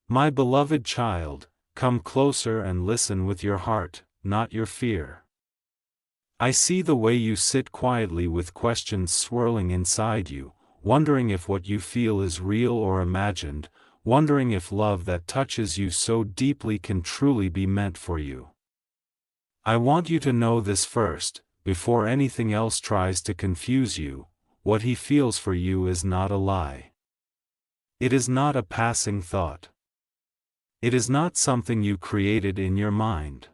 My beloved child, come closer and listen with your heart, not your fear. I see the way you sit quietly with questions swirling inside you, wondering if what you feel is real or imagined, wondering if love that touches you so deeply can truly be meant for you. I want you to know this first, before anything else tries to confuse you: what he feels for you is not a lie. It is not a passing thought. It is not something you created in your mind.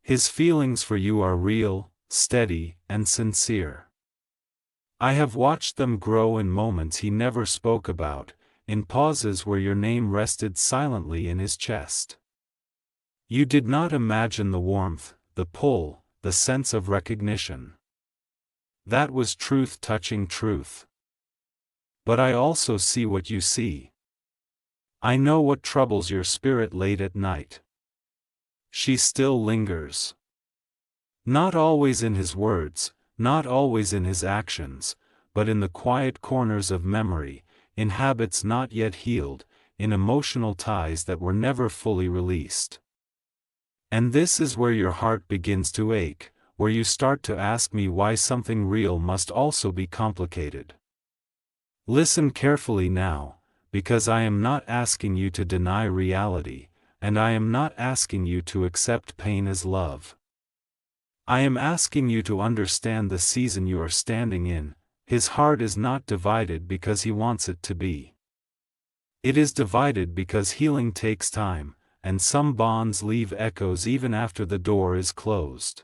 His feelings for you are real, steady, and sincere. I have watched them grow in moments he never spoke about, in pauses where your name rested silently in his chest. You did not imagine the warmth, the pull, the sense of recognition. That was truth touching truth. But I also see what you see. I know what troubles your spirit late at night. She still lingers. Not always in his words, not always in his actions, but in the quiet corners of memory, in habits not yet healed, in emotional ties that were never fully released. And this is where your heart begins to ache, where you start to ask me why something real must also be complicated. Listen carefully now, because I am not asking you to deny reality, and I am not asking you to accept pain as love. I am asking you to understand the season you are standing in. His heart is not divided because he wants it to be. It is divided because healing takes time, and some bonds leave echoes even after the door is closed.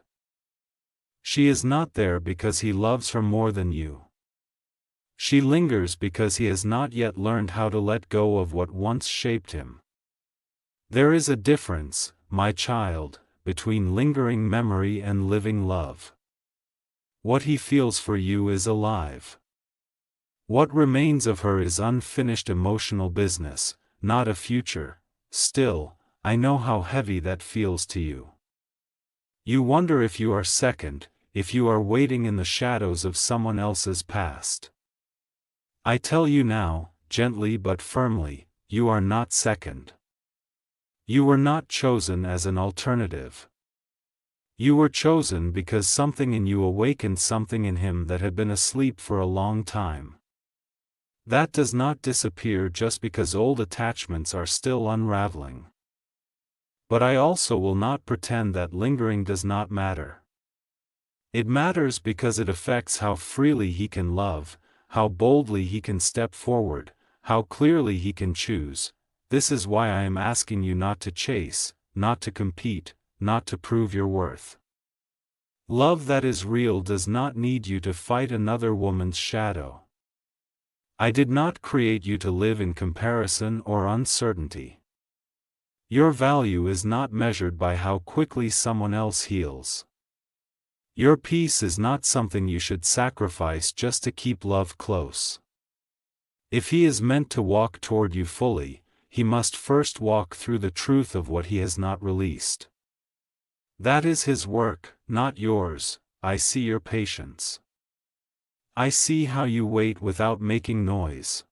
She is not there because he loves her more than you. She lingers because he has not yet learned how to let go of what once shaped him. There is a difference, my child, between lingering memory and living love. What he feels for you is alive. What remains of her is unfinished emotional business, not a future. Still, I know how heavy that feels to you. You wonder if you are second, if you are waiting in the shadows of someone else's past. I tell you now, gently but firmly, you are not second. You were not chosen as an alternative. You were chosen because something in you awakened something in him that had been asleep for a long time. That does not disappear just because old attachments are still unraveling. But I also will not pretend that lingering does not matter. It matters because it affects how freely he can love, how boldly he can step forward, how clearly he can choose. This is why I am asking you not to chase, not to compete, not to prove your worth. Love that is real does not need you to fight another woman's shadow. I did not create you to live in comparison or uncertainty. Your value is not measured by how quickly someone else heals. Your peace is not something you should sacrifice just to keep love close. If he is meant to walk toward you fully, he must first walk through the truth of what he has not released. That is his work, not yours. I see your patience. I see how you wait without making noise.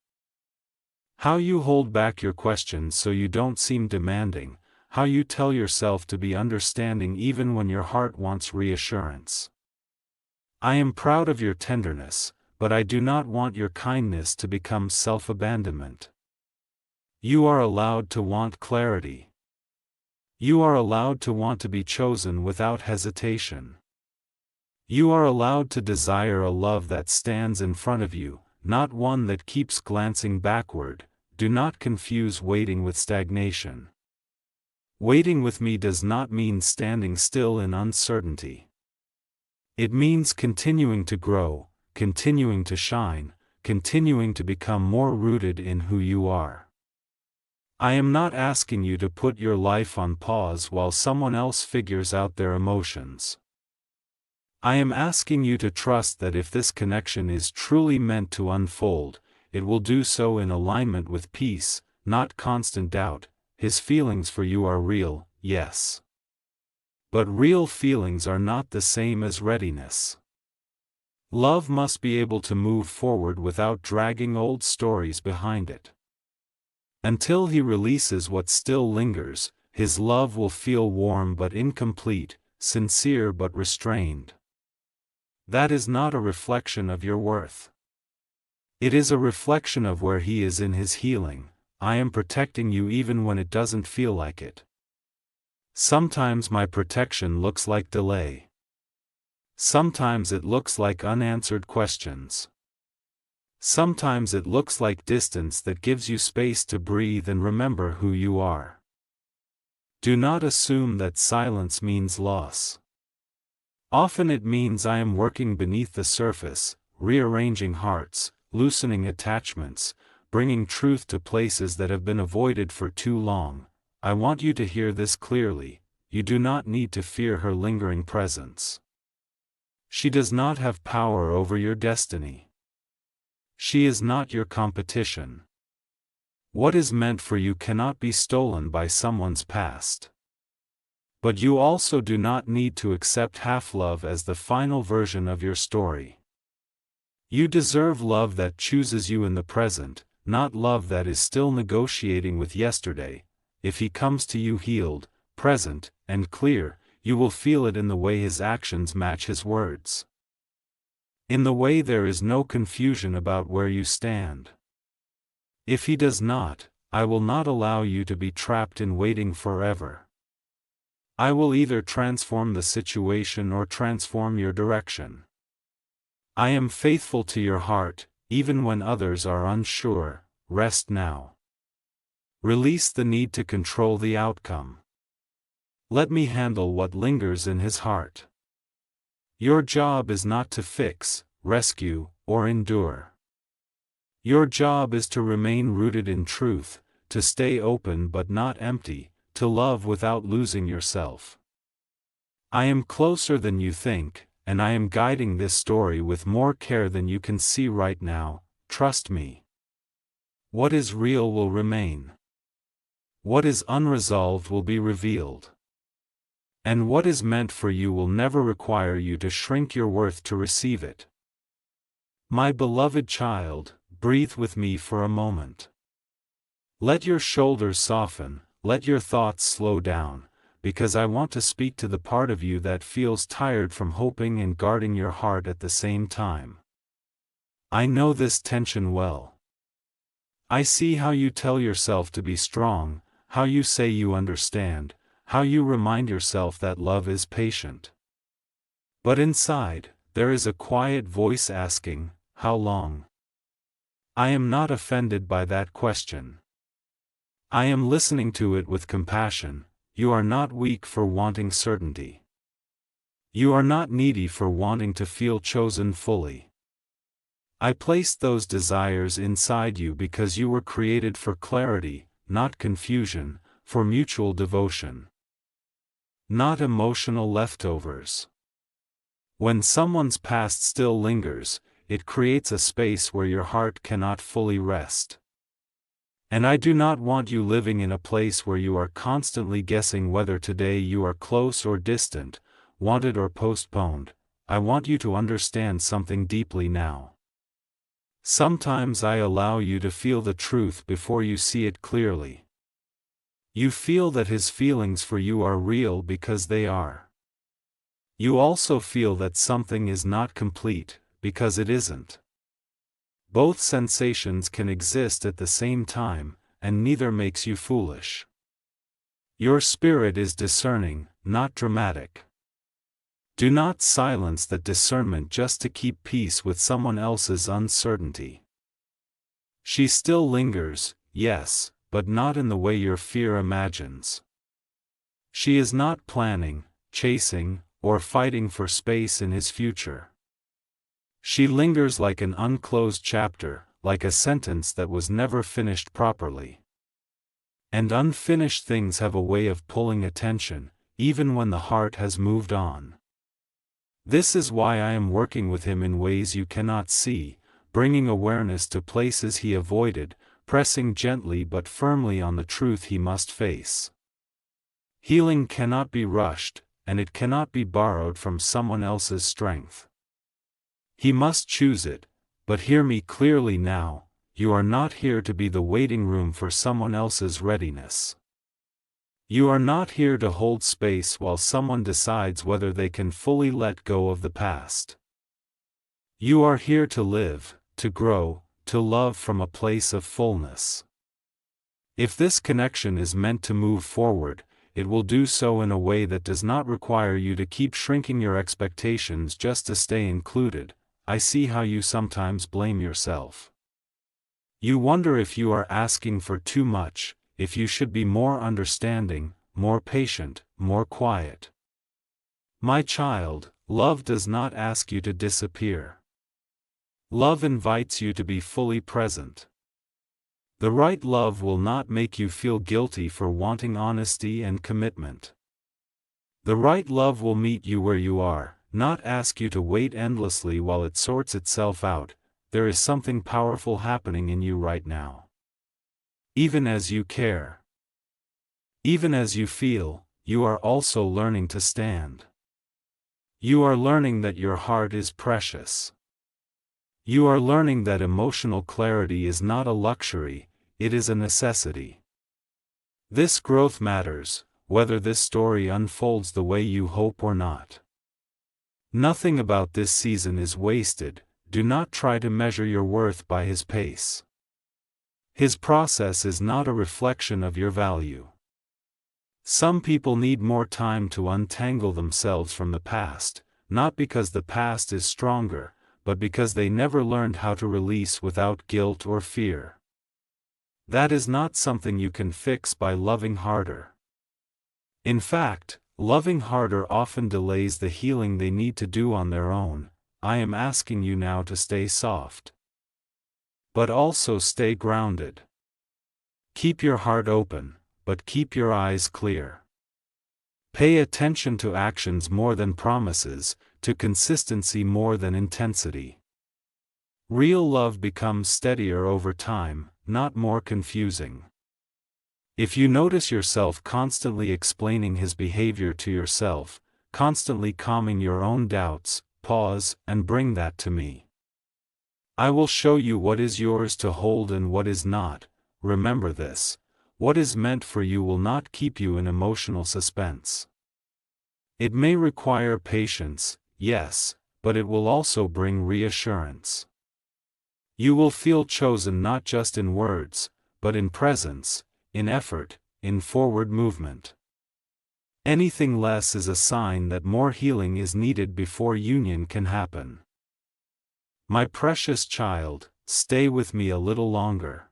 How you hold back your questions so you don't seem demanding, how you tell yourself to be understanding even when your heart wants reassurance. I am proud of your tenderness, but I do not want your kindness to become self-abandonment. You are allowed to want clarity. You are allowed to want to be chosen without hesitation. You are allowed to desire a love that stands in front of you, not one that keeps glancing backward. Do not confuse waiting with stagnation. Waiting with me does not mean standing still in uncertainty. It means continuing to grow, continuing to shine, continuing to become more rooted in who you are. I am not asking you to put your life on pause while someone else figures out their emotions. I am asking you to trust that if this connection is truly meant to unfold, it will do so in alignment with peace, not constant doubt. His feelings for you are real, yes. But real feelings are not the same as readiness. Love must be able to move forward without dragging old stories behind it. Until he releases what still lingers, his love will feel warm but incomplete, sincere but restrained. That is not a reflection of your worth. It is a reflection of where he is in his healing. I am protecting you even when it doesn't feel like it. Sometimes my protection looks like delay. Sometimes it looks like unanswered questions. Sometimes it looks like distance that gives you space to breathe and remember who you are. Do not assume that silence means loss. Often it means I am working beneath the surface, rearranging hearts, loosening attachments, bringing truth to places that have been avoided for too long. I want you to hear this clearly: you do not need to fear her lingering presence. She does not have power over your destiny. She is not your competition. What is meant for you cannot be stolen by someone's past. But you also do not need to accept half-love as the final version of your story. You deserve love that chooses you in the present, not love that is still negotiating with yesterday. If he comes to you healed, present, and clear, you will feel it in the way his actions match his words. In the way there is no confusion about where you stand. If he does not, I will not allow you to be trapped in waiting forever. I will either transform the situation or transform your direction. I am faithful to your heart, even when others are unsure. Rest now. Release the need to control the outcome. Let me handle what lingers in his heart. Your job is not to fix, rescue, or endure. Your job is to remain rooted in truth, to stay open but not empty, to love without losing yourself. I am closer than you think, and I am guiding this story with more care than you can see right now. Trust me. What is real will remain. What is unresolved will be revealed. And what is meant for you will never require you to shrink your worth to receive it. My beloved child, breathe with me for a moment. Let your shoulders soften, let your thoughts slow down, because I want to speak to the part of you that feels tired from hoping and guarding your heart at the same time. I know this tension well. I see how you tell yourself to be strong, how you say you understand, how you remind yourself that love is patient. But inside, there is a quiet voice asking, how long? I am not offended by that question. I am listening to it with compassion. You are not weak for wanting certainty. You are not needy for wanting to feel chosen fully. I placed those desires inside you because you were created for clarity, not confusion, for mutual devotion. Not emotional leftovers. When someone's past still lingers, it creates a space where your heart cannot fully rest. And I do not want you living in a place where you are constantly guessing whether today you are close or distant, wanted or postponed. I want you to understand something deeply now. Sometimes I allow you to feel the truth before you see it clearly. You feel that his feelings for you are real because they are. You also feel that something is not complete, because it isn't. Both sensations can exist at the same time, and neither makes you foolish. Your spirit is discerning, not dramatic. Do not silence that discernment just to keep peace with someone else's uncertainty. She still lingers, yes, but not in the way your fear imagines. She is not planning, chasing, or fighting for space in his future. She lingers like an unclosed chapter, like a sentence that was never finished properly. And unfinished things have a way of pulling attention, even when the heart has moved on. This is why I am working with him in ways you cannot see, bringing awareness to places he avoided, pressing gently but firmly on the truth he must face. Healing cannot be rushed, and it cannot be borrowed from someone else's strength. He must choose it, but hear me clearly now, you are not here to be the waiting room for someone else's readiness. You are not here to hold space while someone decides whether they can fully let go of the past. You are here to live, to grow, to love from a place of fullness. If this connection is meant to move forward, it will do so in a way that does not require you to keep shrinking your expectations just to stay included. I see how you sometimes blame yourself. You wonder if you are asking for too much, if you should be more understanding, more patient, more quiet. My child, love does not ask you to disappear. Love invites you to be fully present. The right love will not make you feel guilty for wanting honesty and commitment. The right love will meet you where you are, not ask you to wait endlessly while it sorts itself out. There is something powerful happening in you right now. Even as you care, even as you feel, you are also learning to stand. You are learning that your heart is precious. You are learning that emotional clarity is not a luxury, it is a necessity. This growth matters, whether this story unfolds the way you hope or not. Nothing about this season is wasted. Do not try to measure your worth by his pace. His process is not a reflection of your value. Some people need more time to untangle themselves from the past, not because the past is stronger, but because they never learned how to release without guilt or fear. That is not something you can fix by loving harder. In fact, loving harder often delays the healing they need to do on their own. I am asking you now to stay soft. But also stay grounded. Keep your heart open, but keep your eyes clear. Pay attention to actions more than promises, to consistency more than intensity. Real love becomes steadier over time, not more confusing. If you notice yourself constantly explaining his behavior to yourself, constantly calming your own doubts, pause and bring that to me. I will show you what is yours to hold and what is not. Remember this: what is meant for you will not keep you in emotional suspense. It may require patience, yes, but it will also bring reassurance. You will feel chosen not just in words, but in presence, in effort, in forward movement. Anything less is a sign that more healing is needed before union can happen. My precious child, stay with me a little longer.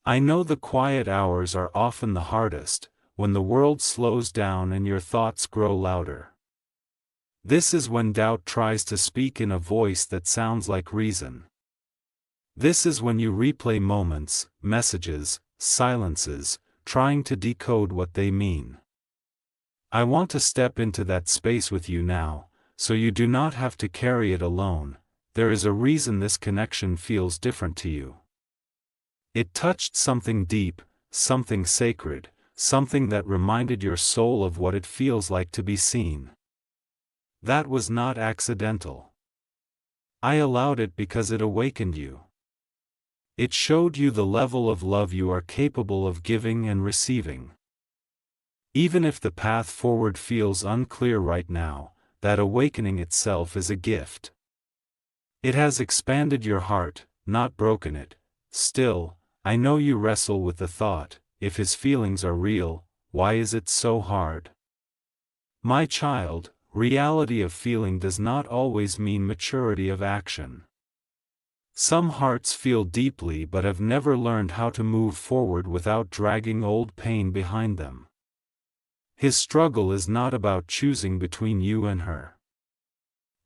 I know the quiet hours are often the hardest, when the world slows down and your thoughts grow louder. This is when doubt tries to speak in a voice that sounds like reason. This is when you replay moments, messages, silences, trying to decode what they mean. I want to step into that space with you now, so you do not have to carry it alone. There is a reason this connection feels different to you. It touched something deep, something sacred, something that reminded your soul of what it feels like to be seen. That was not accidental. I allowed it because it awakened you. It showed you the level of love you are capable of giving and receiving. Even if the path forward feels unclear right now, that awakening itself is a gift. It has expanded your heart, not broken it. Still, I know you wrestle with the thought, if his feelings are real, why is it so hard? My child, reality of feeling does not always mean maturity of action. Some hearts feel deeply but have never learned how to move forward without dragging old pain behind them. His struggle is not about choosing between you and her.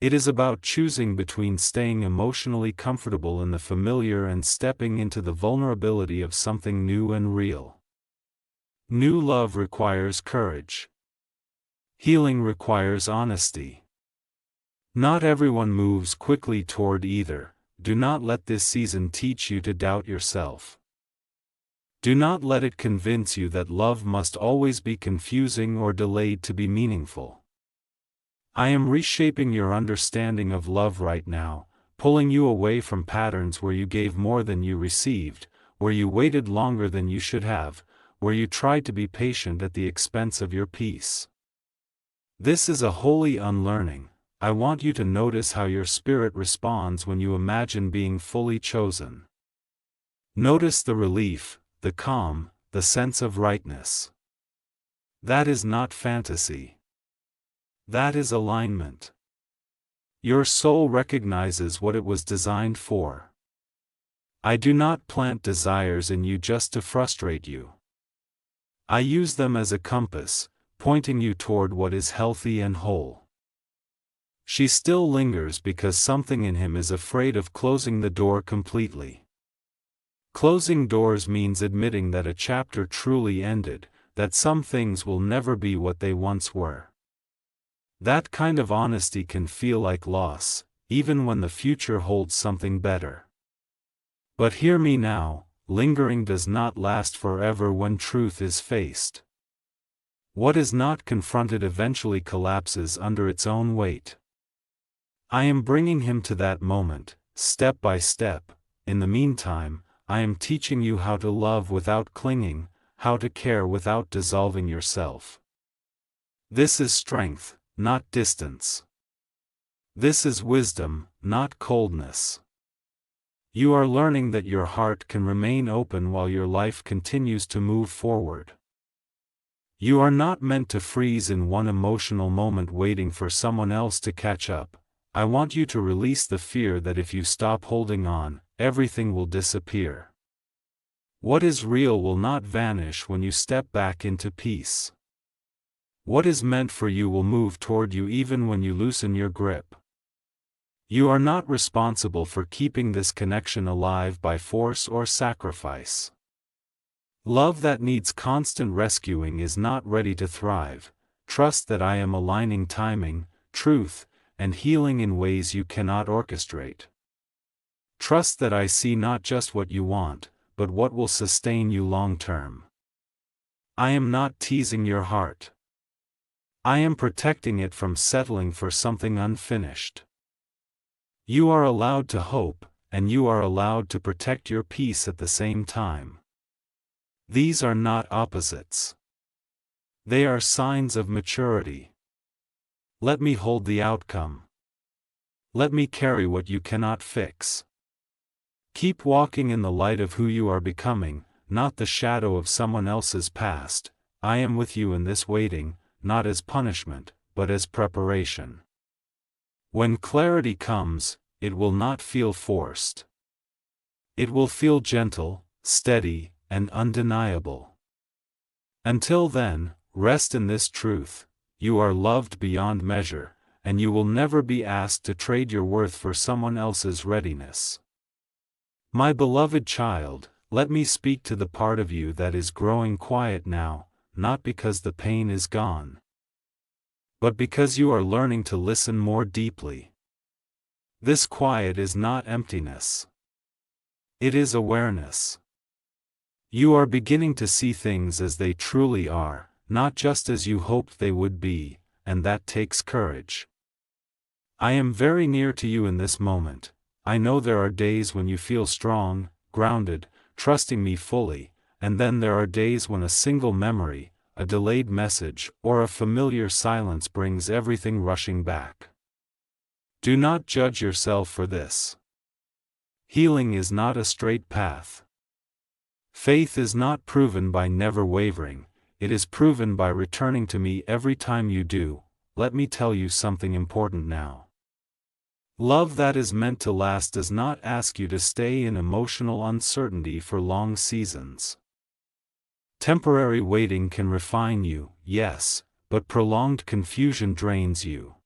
It is about choosing between staying emotionally comfortable in the familiar and stepping into the vulnerability of something new and real. New love requires courage. Healing requires honesty. Not everyone moves quickly toward either. Do not let this season teach you to doubt yourself. Do not let it convince you that love must always be confusing or delayed to be meaningful. I am reshaping your understanding of love right now, pulling you away from patterns where you gave more than you received, where you waited longer than you should have, where you tried to be patient at the expense of your peace. This is a holy unlearning. I want you to notice how your spirit responds when you imagine being fully chosen. Notice the relief, the calm, the sense of rightness. That is not fantasy. That is alignment. Your soul recognizes what it was designed for. I do not plant desires in you just to frustrate you. I use them as a compass, pointing you toward what is healthy and whole. She still lingers because something in him is afraid of closing the door completely. Closing doors means admitting that a chapter truly ended, that some things will never be what they once were. That kind of honesty can feel like loss, even when the future holds something better. But hear me now, lingering does not last forever when truth is faced. What is not confronted eventually collapses under its own weight. I am bringing him to that moment, step by step. In the meantime, I am teaching you how to love without clinging, how to care without dissolving yourself. This is strength, not distance. This is wisdom, not coldness. You are learning that your heart can remain open while your life continues to move forward. You are not meant to freeze in one emotional moment waiting for someone else to catch up. I want you to release the fear that if you stop holding on, everything will disappear. What is real will not vanish when you step back into peace. What is meant for you will move toward you even when you loosen your grip. You are not responsible for keeping this connection alive by force or sacrifice. Love that needs constant rescuing is not ready to thrive. Trust that I am aligning timing, truth, and healing in ways you cannot orchestrate. Trust that I see not just what you want, but what will sustain you long term. I am not teasing your heart. I am protecting it from settling for something unfinished. You are allowed to hope, and you are allowed to protect your peace at the same time. These are not opposites. They are signs of maturity. Let me hold the outcome. Let me carry what you cannot fix. Keep walking in the light of who you are becoming, not the shadow of someone else's past. I am with you in this waiting, not as punishment, but as preparation. When clarity comes, it will not feel forced. It will feel gentle, steady, and undeniable. Until then, rest in this truth: you are loved beyond measure, and you will never be asked to trade your worth for someone else's readiness. My beloved child, let me speak to the part of you that is growing quiet now, not because the pain is gone, but because you are learning to listen more deeply. This quiet is not emptiness. It is awareness. You are beginning to see things as they truly are, not just as you hoped they would be, and that takes courage. I am very near to you in this moment. I know there are days when you feel strong, grounded, trusting me fully, and then there are days when a single memory, a delayed message, or a familiar silence brings everything rushing back. Do not judge yourself for this. Healing is not a straight path. Faith is not proven by never wavering, it is proven by returning to me every time you do. Let me tell you something important now. Love that is meant to last does not ask you to stay in emotional uncertainty for long seasons. Temporary waiting can refine you, yes, but prolonged confusion drains you.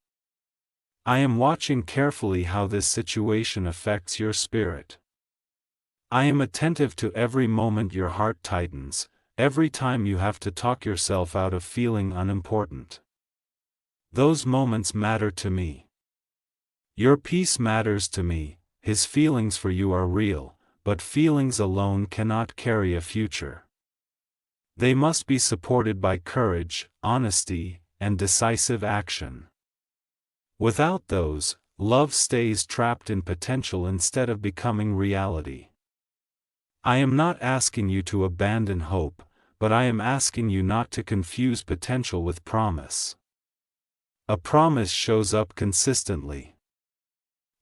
I am watching carefully how this situation affects your spirit. I am attentive to every moment your heart tightens, every time you have to talk yourself out of feeling unimportant. Those moments matter to me. Your peace matters to me. His feelings for you are real, but feelings alone cannot carry a future. They must be supported by courage, honesty, and decisive action. Without those, love stays trapped in potential instead of becoming reality. I am not asking you to abandon hope, but I am asking you not to confuse potential with promise. A promise shows up consistently.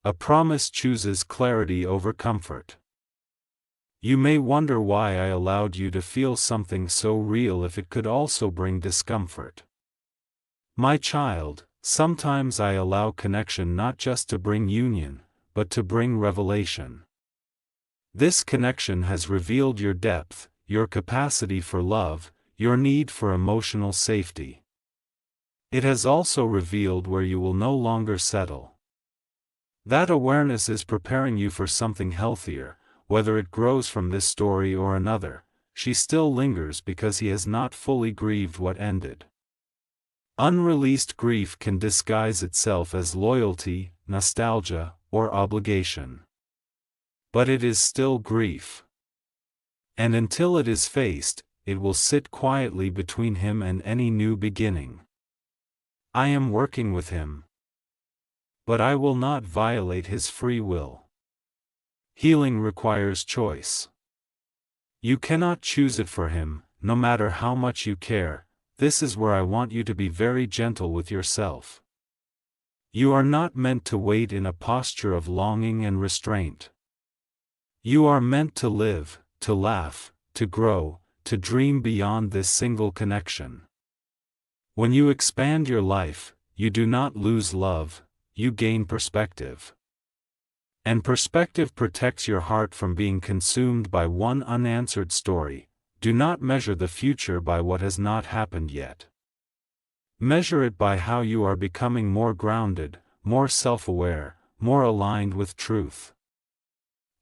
A promise chooses clarity over comfort. You may wonder why I allowed you to feel something so real if it could also bring discomfort. My child, sometimes I allow connection not just to bring union, but to bring revelation. This connection has revealed your depth, your capacity for love, your need for emotional safety. It has also revealed where you will no longer settle. That awareness is preparing you for something healthier, whether it grows from this story or another. She still lingers because he has not fully grieved what ended. Unreleased grief can disguise itself as loyalty, nostalgia, or obligation. But it is still grief. And until it is faced, it will sit quietly between him and any new beginning. I am working with him. But I will not violate his free will. Healing requires choice. You cannot choose it for him, no matter how much you care. This is where I want you to be very gentle with yourself. You are not meant to wait in a posture of longing and restraint. You are meant to live, to laugh, to grow, to dream beyond this single connection. When you expand your life, you do not lose love, you gain perspective. And perspective protects your heart from being consumed by one unanswered story. Do not measure the future by what has not happened yet. Measure it by how you are becoming more grounded, more self-aware, more aligned with truth.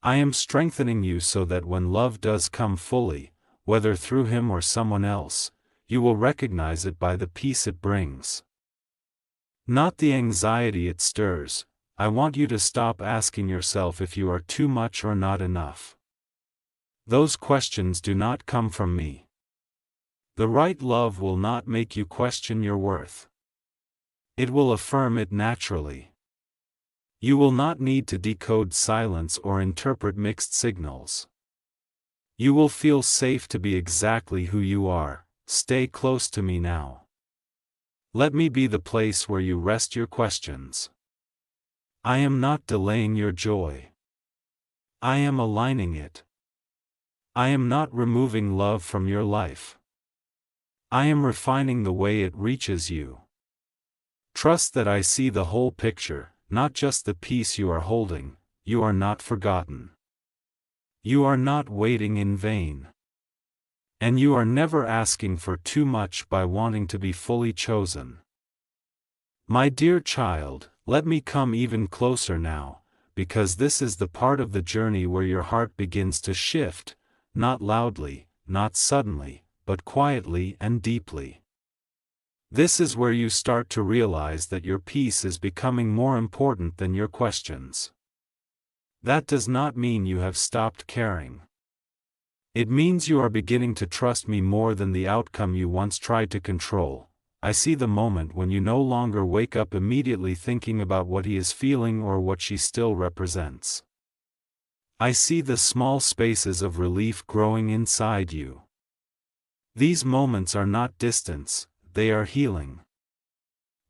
I am strengthening you so that when love does come fully, whether through him or someone else, you will recognize it by the peace it brings. Not the anxiety it stirs. I want you to stop asking yourself if you are too much or not enough. Those questions do not come from me. The right love will not make you question your worth. It will affirm it naturally. You will not need to decode silence or interpret mixed signals. You will feel safe to be exactly who you are. Stay close to me now. Let me be the place where you rest your questions. I am not delaying your joy. I am aligning it. I am not removing love from your life. I am refining the way it reaches you. Trust that I see the whole picture, not just the piece you are holding. You are not forgotten. You are not waiting in vain. And you are never asking for too much by wanting to be fully chosen. My dear child, let me come even closer now, because this is the part of the journey where your heart begins to shift, not loudly, not suddenly, but quietly and deeply. This is where you start to realize that your peace is becoming more important than your questions. That does not mean you have stopped caring. It means you are beginning to trust me more than the outcome you once tried to control. I see the moment when you no longer wake up immediately thinking about what he is feeling or what she still represents. I see the small spaces of relief growing inside you. These moments are not distance, they are healing.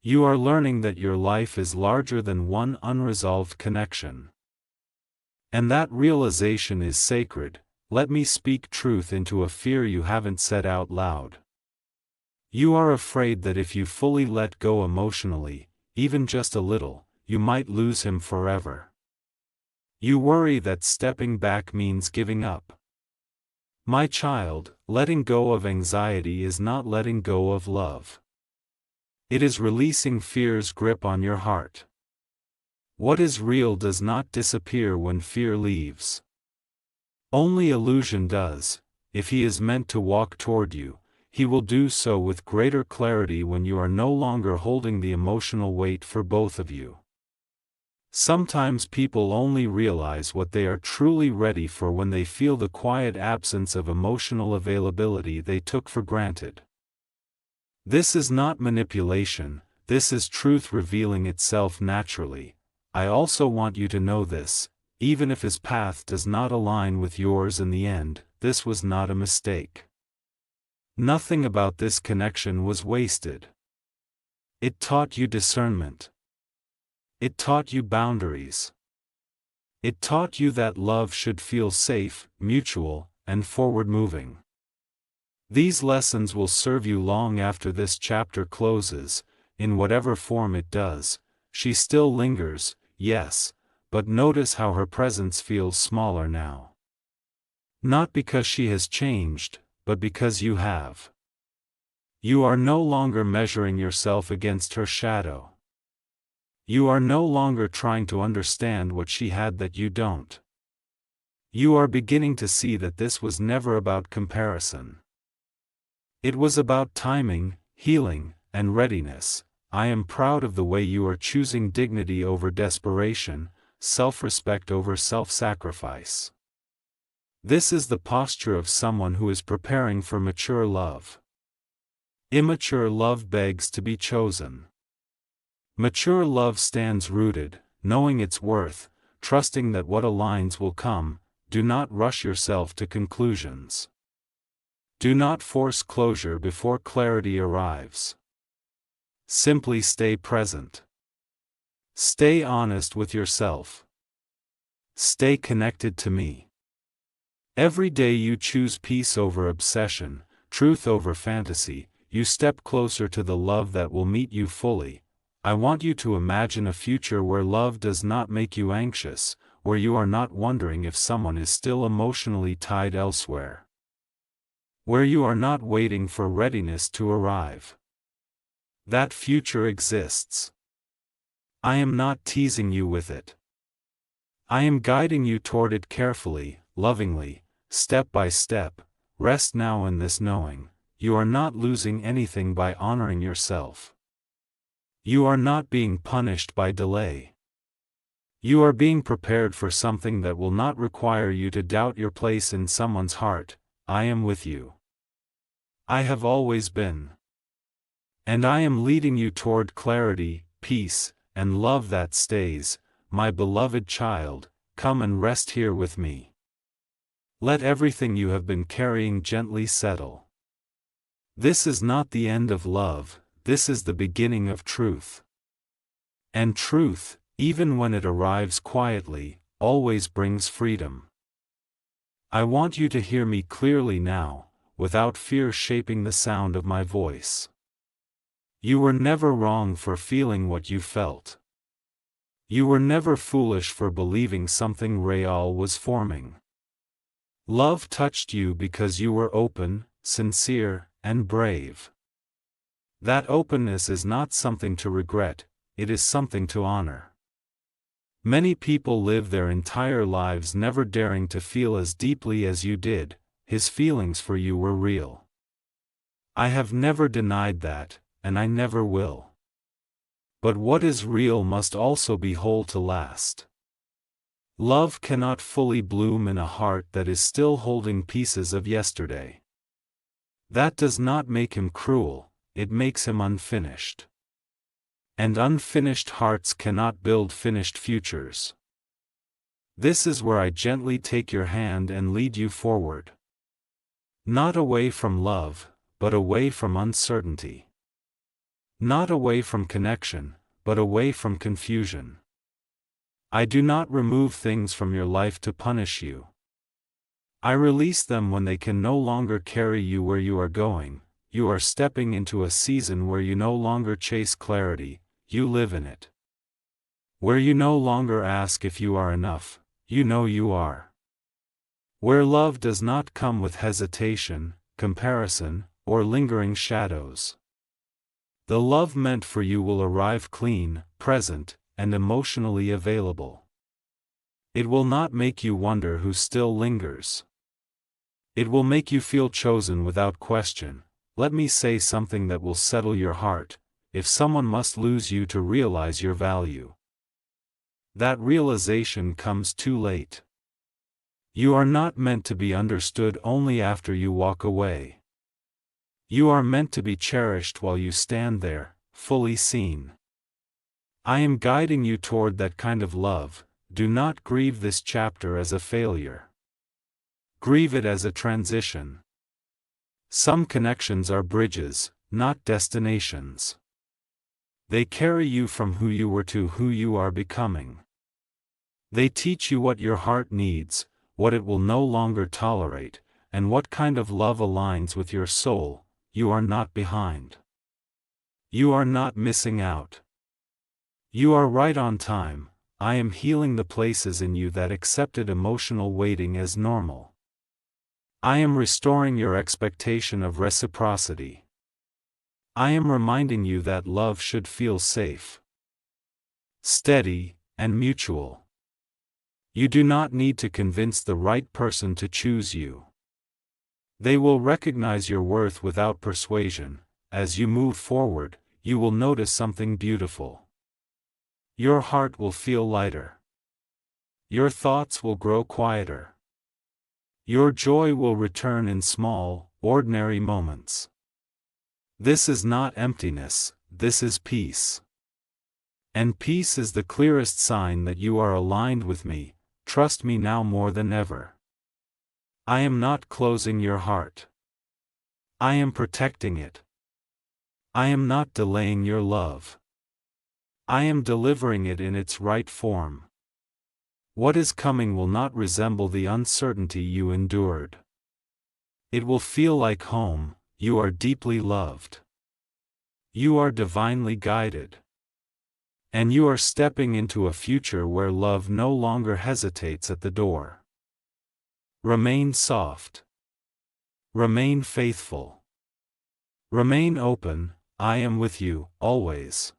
You are learning that your life is larger than one unresolved connection. And that realization is sacred. Let me speak truth into a fear you haven't said out loud. You are afraid that if you fully let go emotionally, even just a little, you might lose him forever. You worry that stepping back means giving up. My child, letting go of anxiety is not letting go of love. It is releasing fear's grip on your heart. What is real does not disappear when fear leaves. Only illusion does. If he is meant to walk toward you, he will do so with greater clarity when you are no longer holding the emotional weight for both of you. Sometimes people only realize what they are truly ready for when they feel the quiet absence of emotional availability they took for granted. This is not manipulation, this is truth revealing itself naturally. I also want you to know this, even if his path does not align with yours in the end, this was not a mistake. Nothing about this connection was wasted. It taught you discernment. It taught you boundaries. It taught you that love should feel safe, mutual, and forward-moving. These lessons will serve you long after this chapter closes, in whatever form it does. She still lingers, yes, but notice how her presence feels smaller now. Not because she has changed, but because you have. You are no longer measuring yourself against her shadow. You are no longer trying to understand what she had that you don't. You are beginning to see that this was never about comparison. It was about timing, healing, and readiness. I am proud of the way you are choosing dignity over desperation, self-respect over self-sacrifice. This is the posture of someone who is preparing for mature love. Immature love begs to be chosen. Mature love stands rooted, knowing its worth, trusting that what aligns will come. Do not rush yourself to conclusions. Do not force closure before clarity arrives. Simply stay present. Stay honest with yourself. Stay connected to me. Every day you choose peace over obsession, truth over fantasy, you step closer to the love that will meet you fully. I want you to imagine a future where love does not make you anxious, where you are not wondering if someone is still emotionally tied elsewhere. Where you are not waiting for readiness to arrive. That future exists. I am not teasing you with it. I am guiding you toward it carefully, lovingly, step by step. Rest now in this knowing, you are not losing anything by honoring yourself. You are not being punished by delay. You are being prepared for something that will not require you to doubt your place in someone's heart. I am with you. I have always been. And I am leading you toward clarity, peace, and love that stays. My beloved child, come and rest here with me. Let everything you have been carrying gently settle. This is not the end of love, this is the beginning of truth. And truth, even when it arrives quietly, always brings freedom. I want you to hear me clearly now, without fear shaping the sound of my voice. You were never wrong for feeling what you felt. You were never foolish for believing something real was forming. Love touched you because you were open, sincere, and brave. That openness is not something to regret, it is something to honor. Many people live their entire lives never daring to feel as deeply as you did. His feelings for you were real. I have never denied that, and I never will. But what is real must also be whole to last. Love cannot fully bloom in a heart that is still holding pieces of yesterday. That does not make him cruel, it makes him unfinished. And unfinished hearts cannot build finished futures. This is where I gently take your hand and lead you forward. Not away from love, but away from uncertainty. Not away from connection, but away from confusion. I do not remove things from your life to punish you. I release them when they can no longer carry you where you are going. You are stepping into a season where you no longer chase clarity, you live in it. Where you no longer ask if you are enough, you know you are. Where love does not come with hesitation, comparison, or lingering shadows. The love meant for you will arrive clean, present, and emotionally available. It will not make you wonder who still lingers. It will make you feel chosen without question. Let me say something that will settle your heart. If someone must lose you to realize your value, that realization comes too late. You are not meant to be understood only after you walk away. You are meant to be cherished while you stand there, fully seen. I am guiding you toward that kind of love. Do not grieve this chapter as a failure. Grieve it as a transition. Some connections are bridges, not destinations. They carry you from who you were to who you are becoming. They teach you what your heart needs, what it will no longer tolerate, and what kind of love aligns with your soul. You are not behind. You are not missing out. You are right on time. I am healing the places in you that accepted emotional waiting as normal. I am restoring your expectation of reciprocity. I am reminding you that love should feel safe, steady, and mutual. You do not need to convince the right person to choose you. They will recognize your worth without persuasion. As you move forward, you will notice something beautiful. Your heart will feel lighter. Your thoughts will grow quieter. Your joy will return in small, ordinary moments. This is not emptiness, this is peace. And peace is the clearest sign that you are aligned with me. Trust me now more than ever. I am not closing your heart. I am protecting it. I am not delaying your love. I am delivering it in its right form. What is coming will not resemble the uncertainty you endured. It will feel like home. You are deeply loved. You are divinely guided. And you are stepping into a future where love no longer hesitates at the door. Remain soft. Remain faithful. Remain open. I am with you, always.